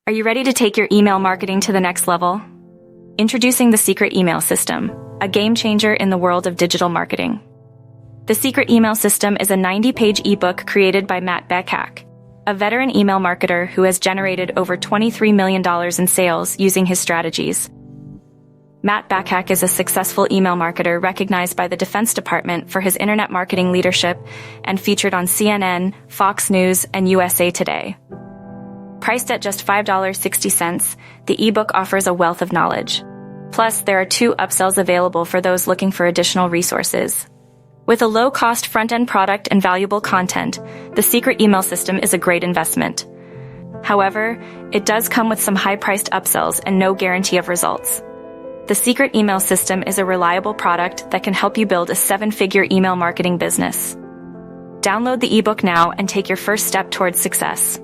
Are you ready to take your email marketing to the next level? Introducing the Secret Email System, a game changer in the world of digital marketing. The Secret Email System is a 90-page ebook created by Matt Beckhak, a veteran email marketer who has generated over $23 million in sales using his strategies. Matt Beckhak is a successful email marketer recognized by the Defense Department for his internet marketing leadership and featured on CNN, Fox News, and USA Today. Priced at just $5.60, the ebook offers a wealth of knowledge. Plus, there are 2 upsells available for those looking for additional resources. With a low-cost front-end product and valuable content, the Secret Email System is a great investment. However, it does come with some high-priced upsells and no guarantee of results. The Secret Email System is a reliable product that can help you build a 7-figure email marketing business. Download the ebook now and take your first step towards success.